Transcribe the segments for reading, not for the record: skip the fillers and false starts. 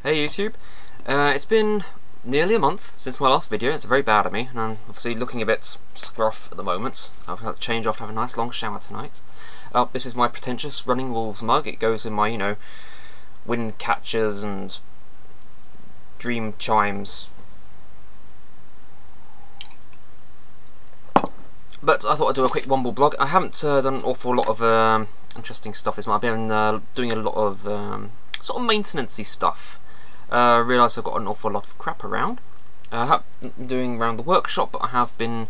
Hey YouTube, it's been nearly a month since my last video. It's very bad of me, and I'm obviously looking a bit scruff at the moment. I've had to change off to have a nice long shower tonight. This is my pretentious Running Wolves mug. It goes in my, you know, wind catchers and dream chimes. But I thought I'd do a quick Wombleblog. I haven't done an awful lot of interesting stuff this month. I've been doing a lot of sort of maintenance-y stuff. Realised I've got an awful lot of crap around. I have been doing around the workshop, but I have been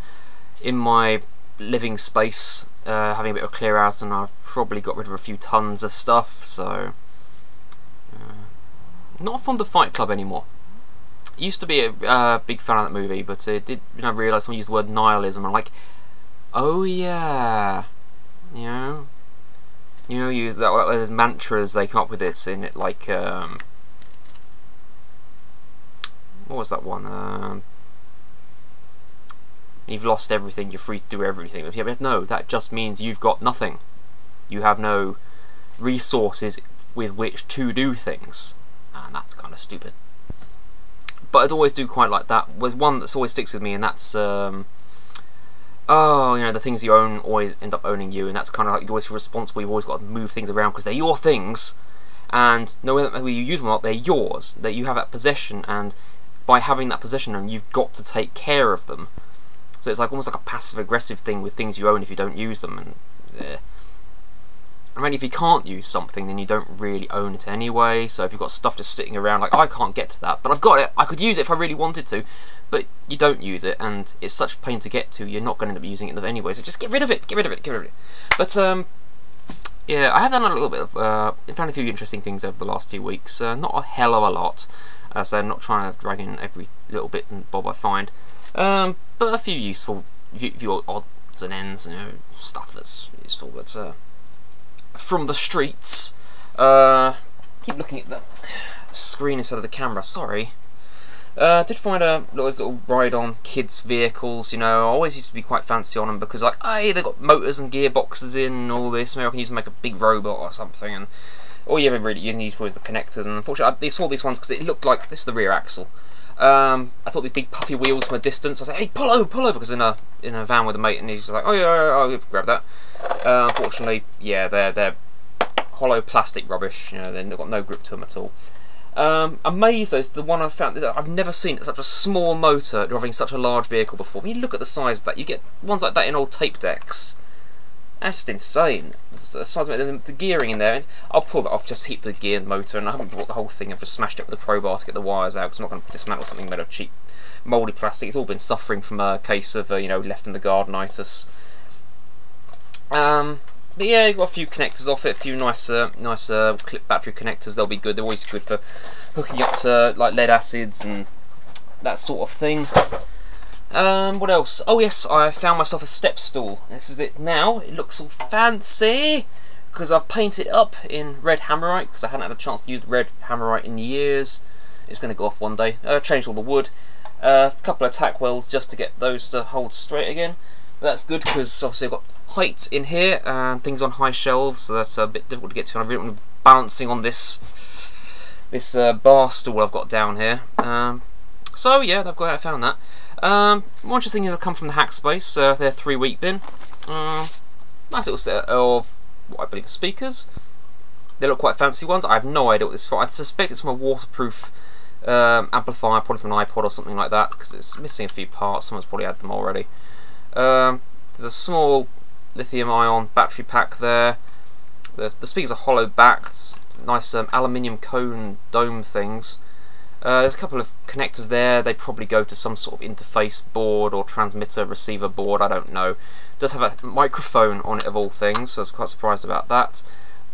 in my living space having a bit of a clear out, and I've probably got rid of a few tons of stuff, so not fond of Fight Club anymore. Used to be a big fan of that movie, but it did, you know, realise someone used the word nihilism, and I'm like, oh yeah, you know, use that mantras they come up with it in it, like what was that one? You've lost everything, you're free to do everything. But no, that just means you've got nothing. You have no resources with which to do things, and that's kind of stupid. But I'd always do quite like that. There's one that always sticks with me, and that's oh, you know, the things you own always end up owning you, and that's kind of like you always feel responsible. You've always got to move things around because they're your things, and no matter whether you use them or not, they're yours. That you have that possession, and by having that possession, you've got to take care of them. So it's like almost like a passive-aggressive thing with things you own if you don't use them. And I mean, if you can't use something, then you don't really own it anyway. So if you've got stuff just sitting around, like, I can't get to that, but I've got it. I could use it if I really wanted to, but you don't use it, and it's such a pain to get to. You're not going to end up using it anyway. So just get rid of it. Get rid of it. Get rid of it. But yeah, I have done a little bit of found a few interesting things over the last few weeks. Not a hell of a lot. So I'm not trying to drag in every little bit and bob I find, but a few useful, few odds and ends, you know, stuff that's useful. But from the streets, keep looking at the screen instead of the camera. Sorry. Did find a little ride on kids' vehicles. You know, I always used to be quite fancy on them because, like, hey, they've got motors and gearboxes in and all this. Maybe I can use them to make a big robot or something. And all you ever really use for is the connectors, and unfortunately I saw these ones because it looked like this is the rear axle. I thought these big puffy wheels from a distance. I was like, hey, pull over, because in a van with a mate, and he's just like, oh yeah, I'll grab that. Unfortunately, yeah, they're hollow plastic rubbish. You know, they've got no grip to them at all. Amazed though, the one I found, I've never seen such a small motor driving such a large vehicle before. When you look at the size of that, you get ones like that in old tape decks. That's just insane. The gearing in there, and I'll pull that off just to heat the gear and motor, and I haven't brought the whole thing. I've just smashed it with a crowbar to get the wires out, because I'm not going to dismantle something made of cheap mouldy plastic. It's all been suffering from a case of you know, left in the gardenitis. But yeah, you've got a few connectors off it, a few nice clip battery connectors. They'll be good. They're always good for hooking up to like lead acids and that sort of thing. What else? Oh yes, I found myself a step stool. This is it now. It looks all fancy because I've painted it up in red hammerite because I hadn't had a chance to use red hammerite in years. It's going to go off one day. Changed all the wood. A couple of tack welds just to get those to hold straight again. But that's good because obviously I've got height in here and things on high shelves, so that's a bit difficult to get to. And I really want to be balancing on this bar stool I've got down here. So yeah, I found that. More interesting things have come from the hack space. Their 3-week bin. Nice little set of what I believe are speakers. They look quite fancy ones. I have no idea what this is for. I suspect it's from a waterproof amplifier, probably from an iPod or something like that, because it's missing a few parts. Someone's probably had them already. There's a small lithium-ion battery pack there. The speakers are hollow backed. Nice aluminium cone dome things. There's a couple of connectors there. They probably go to some sort of interface board or transmitter receiver board, I don't know. It does have a microphone on it of all things, so I was quite surprised about that.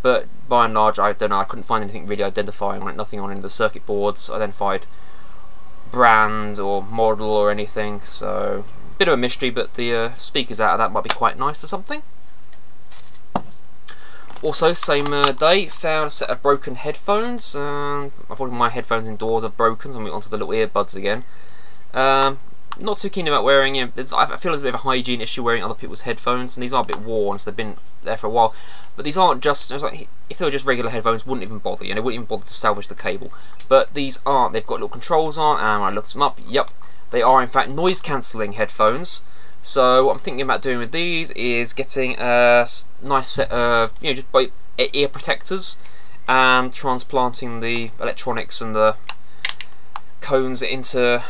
But by and large, I don't know, I couldn't find anything really identifying on it, nothing on any of the circuit boards identified brand or model or anything, so a bit of a mystery, but the speakers out of that might be quite nice or something. Also, same day, found a set of broken headphones. Unfortunately, my headphones indoors are broken, so I'm onto the little earbuds again. not too keen about wearing. I feel there's a bit of a hygiene issue wearing other people's headphones, and these are a bit worn, so they've been there for a while. But these aren't just. I was like, if they were just regular headphones, wouldn't even bother. You know, wouldn't even bother to salvage the cable. But these aren't. They've got little controls on, and when I looked them up, yep, they are in fact noise cancelling headphones. So what I'm thinking about doing with these is getting a nice set of, you know, just ear protectors, and transplanting the electronics and the cones into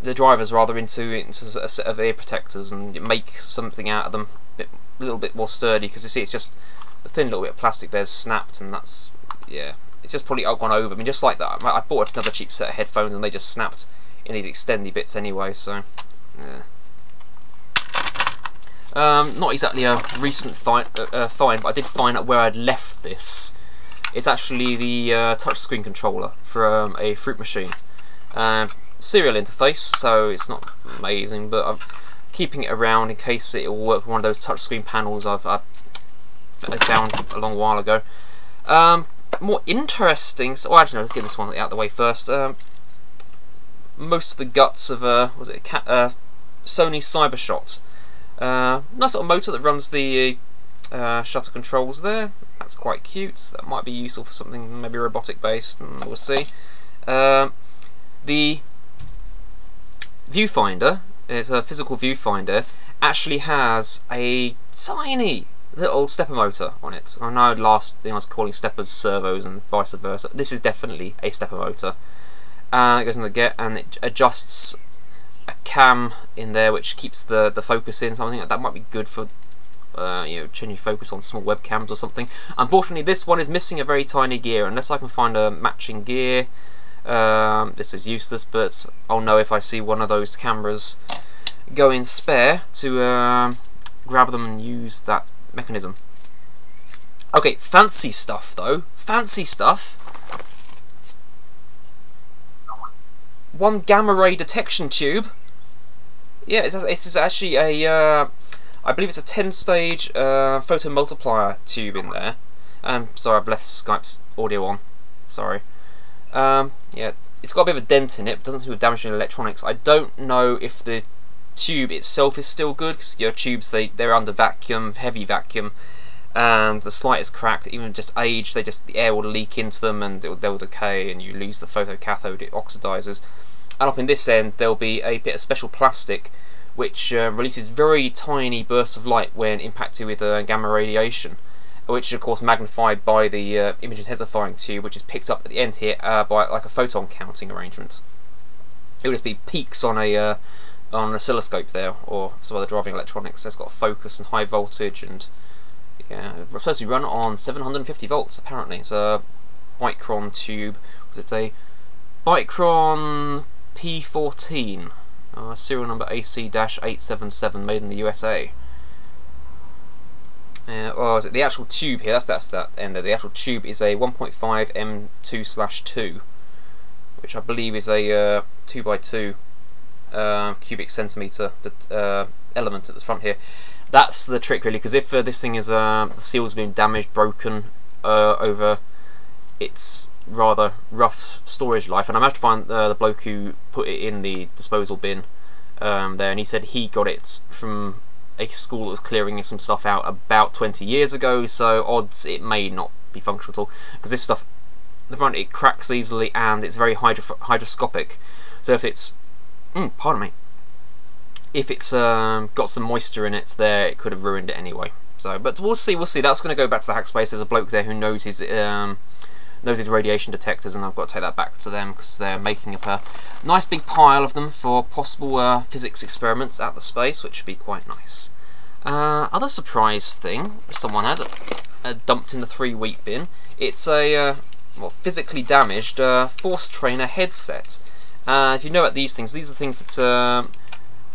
the drivers, rather into a set of ear protectors, and make something out of them a little bit more sturdy. Because you see, it's just a thin little bit of plastic there's snapped, and that's, yeah, it's just probably gone over. I mean, just like that, I bought another cheap set of headphones, and they just snapped in these extendy bits anyway. So, yeah. Not exactly a recent find, but I did find out where I'd left this. It's actually the touchscreen controller from a fruit machine. Serial interface, so it's not amazing, but I'm keeping it around in case it will work with one of those touchscreen panels I found a long while ago. More interesting, so actually, no, let's get this one out of the way first. Most of the guts of was it a Sony Cybershot. Nice little motor that runs the shutter controls there. That's quite cute. That might be useful for something maybe robotic based, we'll see. The Viewfinder, it's a physical viewfinder, actually has a tiny little stepper motor on it. I know last thing I was calling steppers servos and vice versa. This is definitely a stepper motor. It goes in the get, and it adjusts a cam in there which keeps the focus in. Something that might be good for you know, changing focus on small webcams or something. Unfortunately, this one is missing a very tiny gear. Unless I can find a matching gear, this is useless. But I'll know if I see one of those cameras go in spare to grab them and use that mechanism. Okay, fancy stuff though. Fancy stuff. One gamma ray detection tube. Yeah, it's actually a, I believe it's a 10-stage photo multiplier tube in there. Sorry, I've left Skype's audio on. Sorry. Yeah, it's got a bit of a dent in it, but doesn't seem to damage any electronics. I don't know if the tube itself is still good, because your tubes, they're under vacuum, heavy vacuum, and the slightest crack, even just age, the air will leak into them and they'll decay, and you lose the photocathode. It oxidizes. And up in this end, there'll be a bit of special plastic which releases very tiny bursts of light when impacted with gamma radiation, which is of course magnified by the image intensifying tube, which is picked up at the end here by like a photon counting arrangement. It would just be peaks on an oscilloscope there, or some other driving electronics. It's got focus and high voltage, and yeah, it's supposed to be run on 750 volts apparently. It's a Micron tube. Was it a Micron P14? Serial number AC-877, made in the USA. Or is it the actual tube here? That's that end there. The actual tube is a 1.5 M2/2, which I believe is a 2x2 cubic centimeter element at the front here. That's the trick really, because if this thing is the seal's been damaged, broken over its rather rough storage life, and I managed to find the bloke who put it in the disposal bin there, and he said he got it from a school that was clearing some stuff out about 20 years ago, so odds it may not be functional at all, because this stuff, the front, it cracks easily and it's very hygroscopic, so if it's pardon me, if it's got some moisture in it there, it could have ruined it anyway. So, but we'll see. That's going to go back to the hackspace. There's a bloke there who knows his radiation detectors, and I've got to take that back to them because they're making up a nice big pile of them for possible physics experiments at the space, which would be quite nice. Other surprise thing someone had dumped in the 3-week bin. It's a well, physically damaged force trainer headset. If you know about these are things that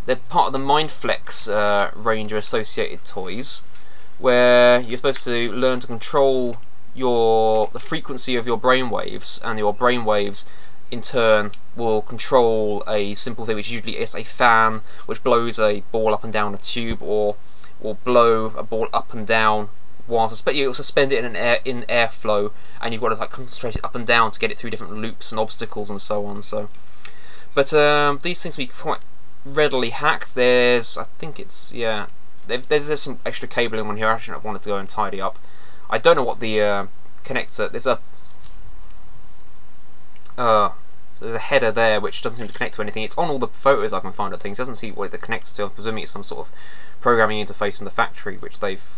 they're part of the Mindflex range of associated toys, where you're supposed to learn to control the frequency of your brainwaves, and your brainwaves in turn will control a simple thing, which usually is a fan which blows a ball up and down a tube, or will blow a ball up and down while you'll suspend it in airflow, and you've got to like concentrate it up and down to get it through different loops and obstacles and so on. But these things will be quite readily hacked. There's, I think it's, yeah, there's some extra cabling on here. Actually, I wanted to go and tidy up. I don't know what the connector. There's a header there which doesn't seem to connect to anything. It's on all the photos I can find of things. It doesn't see what it connects to. I'm presuming it's some sort of programming interface in the factory which they've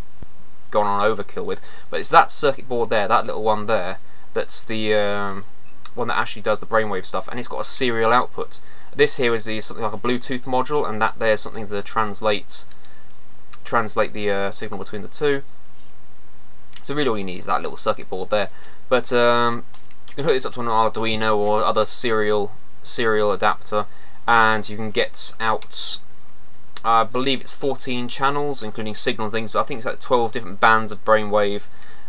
gone on overkill with. But it's that circuit board there, that little one there, that's the one that actually does the brainwave stuff, and it's got a serial output. This here is something like a Bluetooth module, and that there's something to translate the signal between the two. So really all you need is that little circuit board there. But you can hook this up to an Arduino or other serial adapter, and you can get out, I believe it's 14 channels, including signals and things, but I think it's like 12 different bands of brainwave.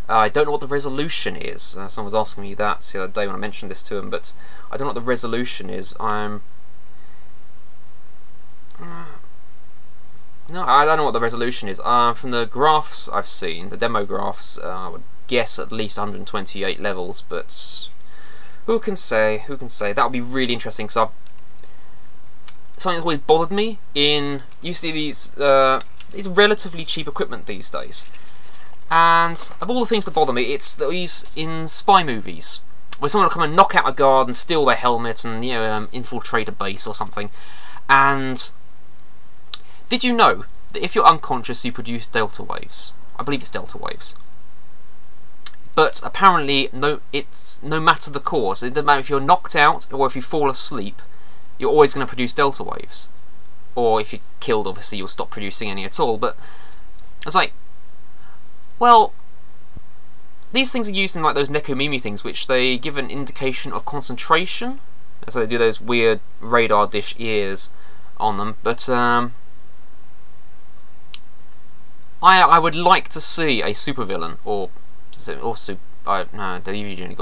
I don't know what the resolution is. Someone was asking me that the other day when I mentioned this to them, but I don't know what the resolution is. No, I don't know what the resolution is. From the graphs I've seen, the demo graphs, I would guess at least 128 levels, but who can say? Who can say? That would be really interesting, because something that's always bothered me in, you see these relatively cheap equipment these days, and of all the things that bother me, it's these in spy movies where someone will come and knock out a guard and steal their helmet and, you know, infiltrate a base or something. And did you know that if you're unconscious you produce delta waves? I believe it's delta waves. But apparently, it's no matter the cause. It doesn't matter if you're knocked out or if you fall asleep, you're always going to produce delta waves. Or if you're killed, obviously, you'll stop producing any at all. But it's like, well, these things are used in like those Nekomimi things, which they give an indication of concentration. So they do those weird radar dish ears on them. But I would like to see a supervillain, or no, they usually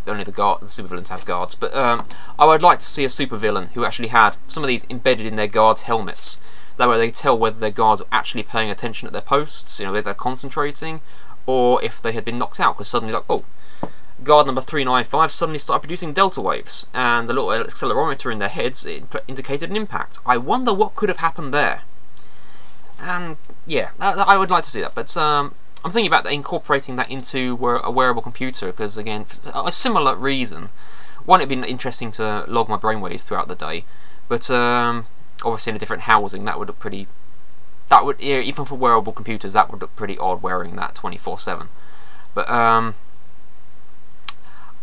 only the supervillains have guards, but I would like to see a supervillain who actually had some of these embedded in their guards' helmets. That way they could tell whether their guards are actually paying attention at their posts, you know, whether they're concentrating, or if they had been knocked out, because suddenly, like, oh, guard number 395 suddenly started producing delta waves, and the little accelerometer in their heads indicated an impact. I wonder what could have happened there. And yeah, I would like to see that, but I'm thinking about incorporating that into a wearable computer, because again, for a similar reason. One, it'd be interesting to log my brainwaves throughout the day, but obviously in a different housing, that would look pretty. That would, yeah, even for wearable computers, that would look pretty odd wearing that 24/7. But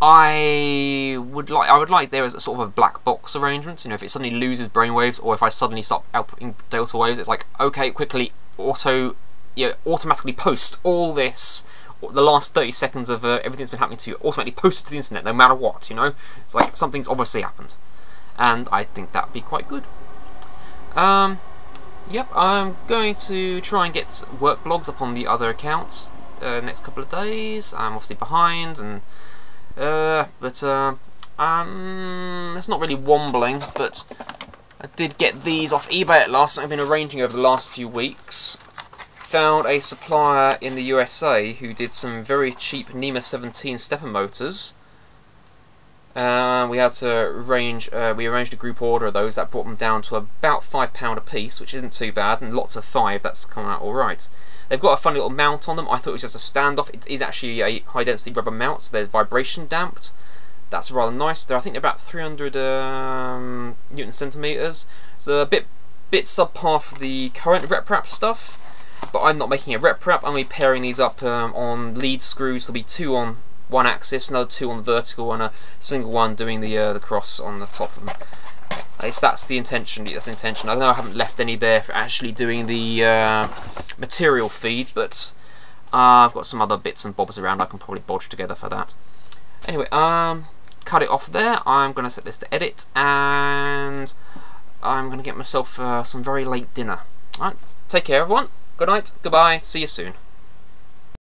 I would like there as a sort of a black box arrangement. You know, if it suddenly loses brainwaves, or if I suddenly stop outputting delta waves, it's like, okay, quickly automatically post all this, the last 30 seconds of everything that's been happening to you, automatically post it to the internet, no matter what. You know, it's like something's obviously happened, and I think that'd be quite good. Yep, I'm going to try and get work blogs up on the other accounts next couple of days. I'm obviously behind, and it's not really wombling, but I did get these off eBay at last. I've been arranging over the last few weeks. Found a supplier in the USA who did some very cheap NEMA 17 stepper motors. We had to arrange. We arranged a group order of those. That brought them down to about £5 a piece, which isn't too bad, and lots of 5. That's coming out all right. They've got a funny little mount on them. I thought it was just a standoff. It is actually a high-density rubber mount, so they're vibration damped. That's rather nice. I think they're about 300 Newton centimeters. So they're a bit subpar for the current RepRap stuff. But I'm not making a RepRap. I'm going to be pairing these up on lead screws. There'll be 2 on one axis, another 2 on the vertical, and a single one doing the cross on the top of them. That's the intention. That's the intention. I know I haven't left any there for actually doing the material feed, but I've got some other bits and bobs around I can probably bodge together for that. Anyway, cut it off there. I'm going to set this to edit, and I'm going to get myself some very late dinner. Alright, take care everyone. Good night, goodbye, see you soon.